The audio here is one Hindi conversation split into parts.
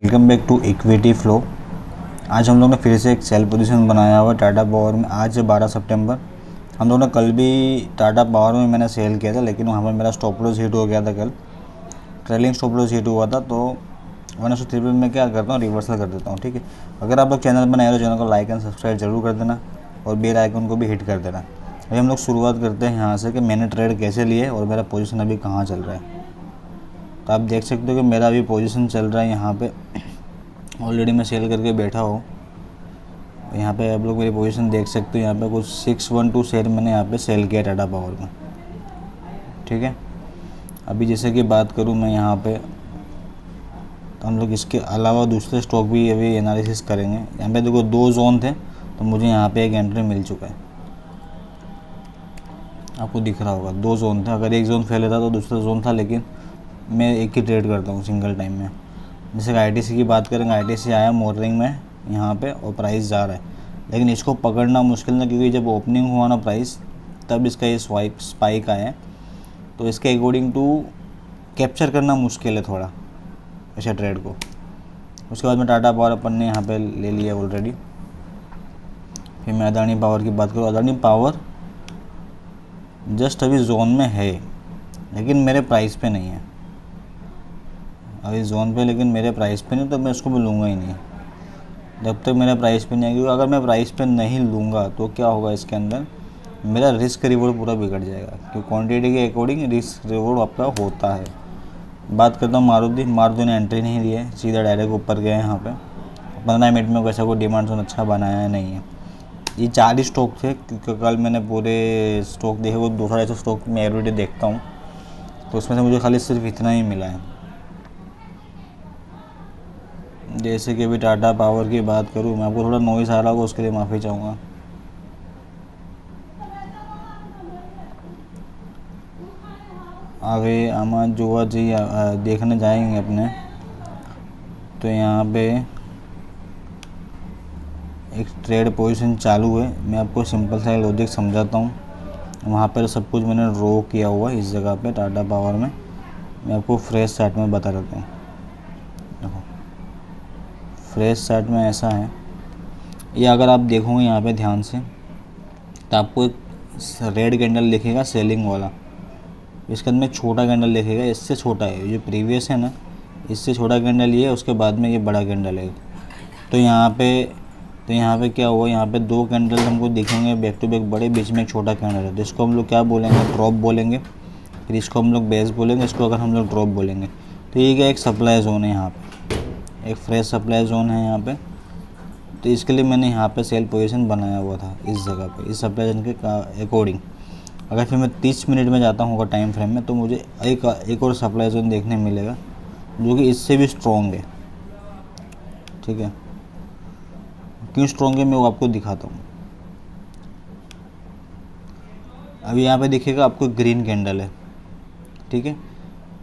Welcome back to equity flow. आज हम लोग ने फिर से एक सेल पोजीशन बनाया हुआ टाटा पावर में। आज 12 सितंबर। हम लोग ने कल भी टाटा पावर में मैंने सेल किया था, लेकिन वहाँ पर मेरा स्टॉप लॉस हिट हो गया था। कल ट्रेलिंग स्टॉप लॉस हिट हुआ था, तो मैंने सोचा मैं क्या करता हूँ, रिवर्सल कर देता हूँ। ठीक है, अगर आप लोग चैनल पर नए हो, चैनल को लाइक एंड सब्सक्राइब जरूर कर देना और बेल आइकन को भी हिट कर देना। अभी हम लोग शुरुआत करते हैं यहाँ से कि मैंने ट्रेड कैसे लिए और मेरा पोजीशन अभी कहाँ चल रहा है। तो आप देख सकते हो कि मेरा अभी पोजीशन चल रहा है यहाँ पे। ऑलरेडी मैं सेल करके बैठा हूँ। यहाँ पे आप लोग मेरी पोजीशन देख सकते हो। यहाँ पे कुछ 612 शेयर मैंने यहाँ पे सेल किया टाटा पावर में। ठीक है, अभी जैसे कि बात करूँ मैं यहाँ पे, तो हम लोग इसके अलावा दूसरे स्टॉक भी अभी एनालिसिस करेंगे। यहाँ पे देखो 2 जोन थे, तो मुझे यहाँ पे एक एंट्री मिल चुका है। आपको दिख रहा होगा 2 जोन थे। अगर एक जोन फेल था तो दूसरा जोन था, लेकिन मैं एक ही ट्रेड करता हूँ सिंगल टाइम में। जैसे ITC की बात करेंगे, ITC आया मॉर्निंग में यहाँ पे और प्राइस जा रहा है, लेकिन इसको पकड़ना मुश्किल ना, क्योंकि जब ओपनिंग हुआ ना प्राइस, तब इसका ये स्पाइक आया है। तो इसके अकॉर्डिंग टू कैप्चर करना मुश्किल है थोड़ा ऐसे ट्रेड को। उसके बाद में टाटा पावर अपन ने यहाँ पे ले लिया ऑलरेडी। फिर मैं अदानी पावर की बात करूँ, अदानी पावर जस्ट अभी जोन में है, लेकिन मेरे प्राइस पे नहीं है अभी जोन पे, लेकिन मेरे प्राइस पे नहीं, तो मैं उसको भी लूँगा ही नहीं जब तक मेरा प्राइस पे नहीं है। क्योंकि अगर मैं प्राइस पे नहीं लूँगा तो क्या होगा, इसके अंदर मेरा रिस्क रिवॉर्ड पूरा बिगड़ जाएगा, क्योंकि क्वांटिटी के अकॉर्डिंग रिस्क रिवॉर्ड आपका होता है। बात करता हूँ मारुति ने एंट्री नहीं ली है, सीधा डायरेक्ट ऊपर गए यहाँ पे। 15 मिनट में वैसा कोई डिमांड जोन अच्छा बनाया नहीं है। ये 4 ही स्टॉक थे, क्योंकि कल मैंने पूरे स्टॉक देखे। वो 200 स्टॉक मैं एवरीडे देखता हूँ, तो उसमें से मुझे खाली सिर्फ इतना ही मिला है। जैसे कि अभी टाटा पावर की बात करूँ, मैं आपको थोड़ा नॉइस आ रहा होगा, उसके लिए माफ़ी चाहूँगा। आगे आमा जोआ जी देखने जाएंगे अपने, तो यहाँ पे एक ट्रेड पोजीशन चालू है। मैं आपको सिंपल सा लॉजिक समझाता हूँ। वहाँ पर सब कुछ मैंने ड्रॉ किया हुआ है इस जगह पे टाटा पावर में। मैं आपको फ्रेश चार्ट में बता देता हूँ। देखो फ्रेश चार्ट में ऐसा है, ये अगर आप देखोगे यहाँ पे ध्यान से, तो आपको एक रेड कैंडल दिखेगा सेलिंग वाला। इसके अंदर एक छोटा कैंडल दिखेगा, इससे छोटा है जो प्रीवियस है ना, इससे छोटा कैंडल ये है, उसके बाद में ये बड़ा कैंडल है। तो यहाँ पे क्या हुआ, यहाँ पे 2 कैंडल हमको दिखेंगे बैक टू बैक बड़े, बीच में एक छोटा कैंडल है। तो इसको हम लोग क्या बोलेंगे, ड्रॉप बोलेंगे। फिर इसको हम लोग बेस बोलेंगे, इसको अगर हम लोग ड्रॉप बोलेंगे। तो ये क्या, एक सप्लाई जोन है यहाँ पे, एक फ्रेश सप्लाई जोन है यहाँ पे। तो इसके लिए मैंने यहाँ पे सेल पोजीशन बनाया हुआ था इस जगह पे, इस सप्लाई जोन के अकॉर्डिंग। अगर फिर मैं 30 मिनट में जाता हूँ टाइम फ्रेम में, तो मुझे एक और सप्लाई जोन देखने मिलेगा, जो कि इससे भी स्ट्रॉन्ग है। ठीक है, क्यों स्ट्रॉन्ग है मैं वो आपको दिखाता हूँ। अभी यहाँ पे देखिएगा आपको ग्रीन कैंडल है। ठीक है,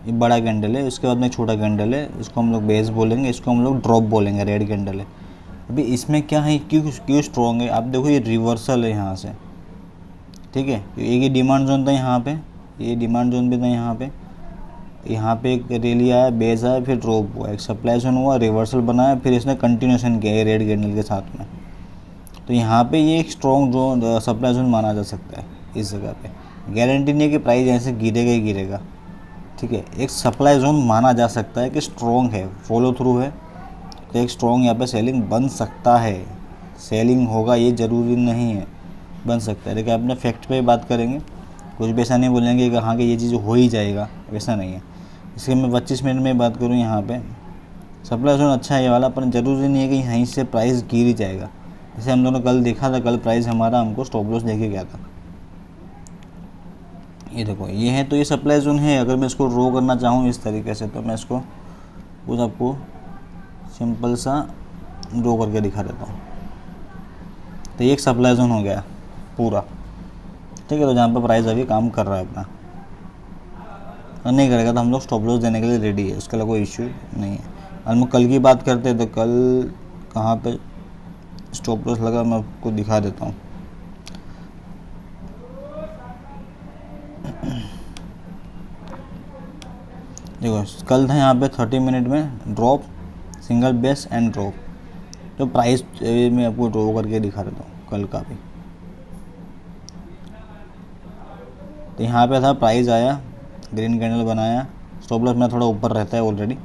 ये बड़ा कैंडल है, इसके बाद में छोटा कैंडल है, इसको हम लोग बेस बोलेंगे, इसको हम लोग ड्रॉप बोलेंगे। रेड कैंडल है। अभी इसमें क्या है, क्यों स्ट्रॉन्ग है, आप देखो ये रिवर्सल है यहाँ से। ठीक है, एक ये डिमांड जोन था यहाँ पे, ये डिमांड जोन भी था यहाँ पे एक रैली आया, बेस आया, फिर ड्रॉप हुआ, एक सप्लाई जोन हुआ, रिवर्सल बनाया, फिर इसने कंटिन्यूशन किया है रेड कैंडल के साथ में। तो यहाँ पे ये एक स्ट्रॉन्ग जोन सप्लाई जोन माना जा सकता है इस जगह पे। गारंटी नहीं है कि प्राइस ऐसे गिरेगा ही गिरेगा। ठीक है, एक सप्लाई जोन माना जा सकता है कि स्ट्रॉन्ग है, फॉलो थ्रू है, तो एक स्ट्रॉन्ग यहाँ पे सेलिंग बन सकता है। सेलिंग होगा ये ज़रूरी नहीं है, बन सकता है। लेकिन अपने फैक्ट पे बात करेंगे, कुछ भी ऐसा नहीं बोलेंगे कि हाँ कि ये चीज़ हो ही जाएगा, वैसा नहीं है। इसलिए मैं 25 मिनट में बात करूँ, यहाँ पे सप्लाई जोन अच्छा है ये वाला, पर ज़रूरी नहीं है कि यहीं से प्राइस गिर ही जाएगा। जैसे हम दोनों कल देखा था, कल प्राइस हमारा हमको स्टॉप लॉस देके गया था। ये देखो ये है, तो ये सप्लाई जोन है। अगर मैं इसको रो करना चाहूँ इस तरीके से, तो मैं इसको कुछ आपको सिंपल सा रो करके दिखा देता हूँ। तो ये एक सप्लाई जोन हो गया पूरा। ठीक है, तो जहाँ पर प्राइस अभी काम कर रहा है अपना, और नहीं करेगा तो हम लोग स्टॉप लॉस देने के लिए रेडी है, उसके लिए कोई इश्यू नहीं है। और हम कल की बात करते हैं, तो कल कहाँ पे स्टॉप लॉस लगा मैं आपको दिखा देता हूँ। देखो कल था यहाँ पे 30 मिनट में drop, single base and drop. तो प्राइस मैं आपको ड्रॉ करके दिखा देता हूँ कल का भी। तो यहाँ पे था प्राइस आया, ग्रीन कैंडल बनाया, स्टॉप लॉस मेरा थोड़ा ऊपर रहता है ऑलरेडी।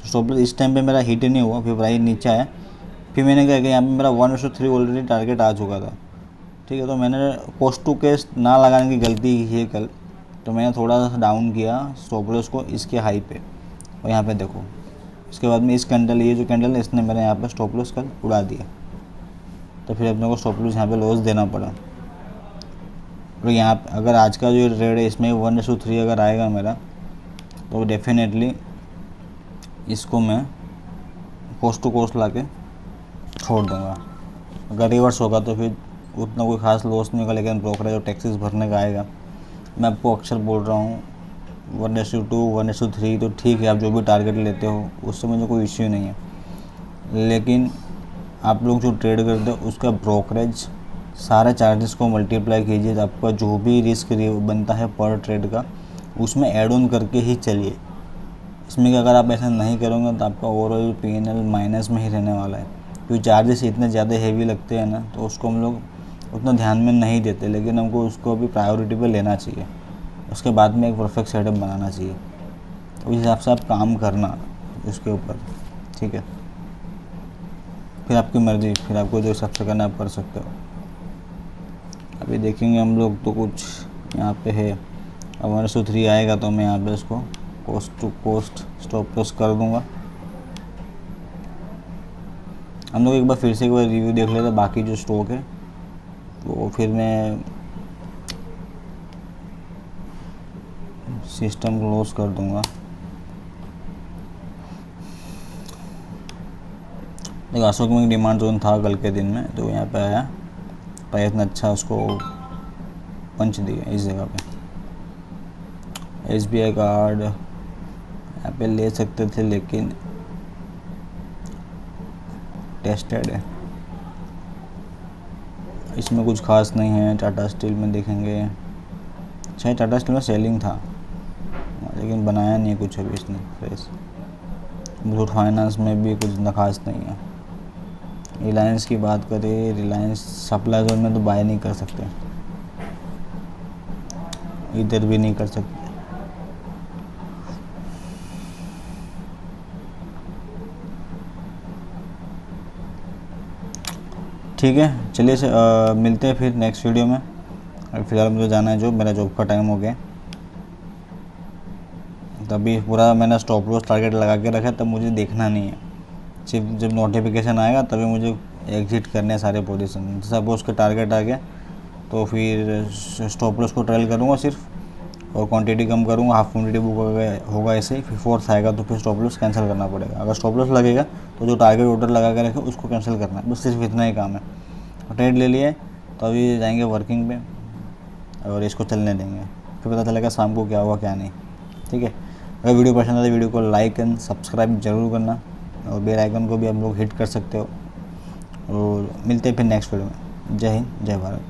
स्टॉप लॉस इस टाइम पे मेरा हिट ही नहीं हुआ, फिर प्राइस नीचे आया। फिर मैंने क्या किया, यहाँ पे मेरा 1:3 ऑलरेडी टारगेट आ चुका था, ठीक है। तो मैंने कोस्ट टू केस ना लगाने की गलती की है कल, तो मैंने थोड़ा सा डाउन किया स्टॉप लॉस को इसके हाई पे, और यहाँ पे देखो इसके बाद में इस कैंडल, ये जो कैंडल है इसने मेरे यहाँ पे स्टॉप लॉस कल उड़ा दिया। तो फिर अपने को स्टॉप लॉस यहाँ पे लॉस देना पड़ा। और यहाँ पे अगर आज का जो रेट है इसमें 1:3 अगर आएगा मेरा, तो डेफिनेटली इसको मैं कोस्ट टू कोस्ट ला के छोड़ दूँगा। अगर रिवर्स होगा तो फिर उतना कोई ख़ास लॉस नहीं होगा, लेकिन ब्रोकरेज और टैक्सेस भरने का आएगा। मैं आपको अक्सर बोल रहा हूँ 1:2 1:3 तो ठीक है, आप जो भी टारगेट लेते हो उससे मुझे कोई इश्यू नहीं है। लेकिन आप लोग जो ट्रेड करते हो उसका ब्रोकरेज सारे चार्जेस को मल्टीप्लाई कीजिए, तो आपका जो भी रिस्क बनता है पर ट्रेड का उसमें ऐड ऑन करके ही चलिए। इसमें कि अगर आप ऐसा नहीं करोगे तो आपका ओवरऑल P&L माइनस में ही रहने वाला है, क्योंकि चार्जेस इतने ज़्यादा हेवी लगते हैं ना, तो उसको हम लोग उतना ध्यान में नहीं देते, लेकिन हमको उसको भी प्रायोरिटी पे लेना चाहिए। उसके बाद में एक परफेक्ट सेटअप बनाना चाहिए, तो उस हिसाब से आप काम करना उसके ऊपर, ठीक है। फिर आपकी मर्ज़ी, फिर आपको जो हिसाब से करना आप कर सकते हो। अभी देखेंगे हम लोग तो कुछ यहाँ पे है, अब 1:3 आएगा तो मैं यहाँ पे इसको cost to cost stop loss कर दूँगा। हम लोग एक बार फिर से एक बार रिव्यू देख लेते बाकी जो स्टॉक है, तो फिर मैं सिस्टम क्लोज कर दूँगा। देखो अशोक में डिमांड जोन था कल के दिन में, तो यहाँ पे आया, प्राइस इतना अच्छा उसको पंच दिया इस जगह पे। SBI कार्ड यहाँ पे ले सकते थे, लेकिन टेस्टेड है, इसमें कुछ खास नहीं है। टाटा स्टील में देखेंगे, अच्छा टाटा स्टील में सेलिंग था, लेकिन बनाया नहीं कुछ अभी इसने फ्रेश। मुथूट फाइनेंस में भी कुछ इतना खास नहीं है। रिलायंस की बात करें, रिलायंस सप्लाई जोन में तो बाय नहीं कर सकते, इधर भी नहीं कर सकते। ठीक है, चलिए मिलते हैं फिर नेक्स्ट वीडियो में। अभी फ़िलहाल मुझे जाना है, जॉब, मेरा जॉब का टाइम हो गया। तभी पूरा मैंने स्टॉप लॉस टारगेट लगा के रखा है, तब मुझे देखना नहीं है, सिर्फ जब नोटिफिकेशन आएगा तभी मुझे एग्जिट करने सारे पोजीशन। सपोज का टारगेट आ गया तो फिर स्टॉप लॉस को ट्रेल करूँगा सिर्फ, और क्वांटिटी कम करूँगा, हाफ क्वांटिटी बुक होगा ऐसे ही। फिर फोर्थ आएगा तो फिर स्टॉप लॉस कैंसिल करना पड़ेगा। अगर स्टॉप लॉस लगेगा तो जो टारगेट ऑर्डर लगा के रखे उसको कैंसिल करना है, बस सिर्फ इतना ही काम है। ट्रेड ले लिए तो अभी जाएंगे वर्किंग पे और इसको चलने देंगे, फिर पता चलेगा शाम को क्या हुआ क्या नहीं, ठीक है। अगर वीडियो पसंद आए तो वीडियो को लाइक एंड सब्सक्राइब जरूर करना, और बेल आइकन को भी हम लोग हिट कर सकते हो। और मिलते हैं फिर नेक्स्ट वीडियो में। जय हिंद, जय भारत।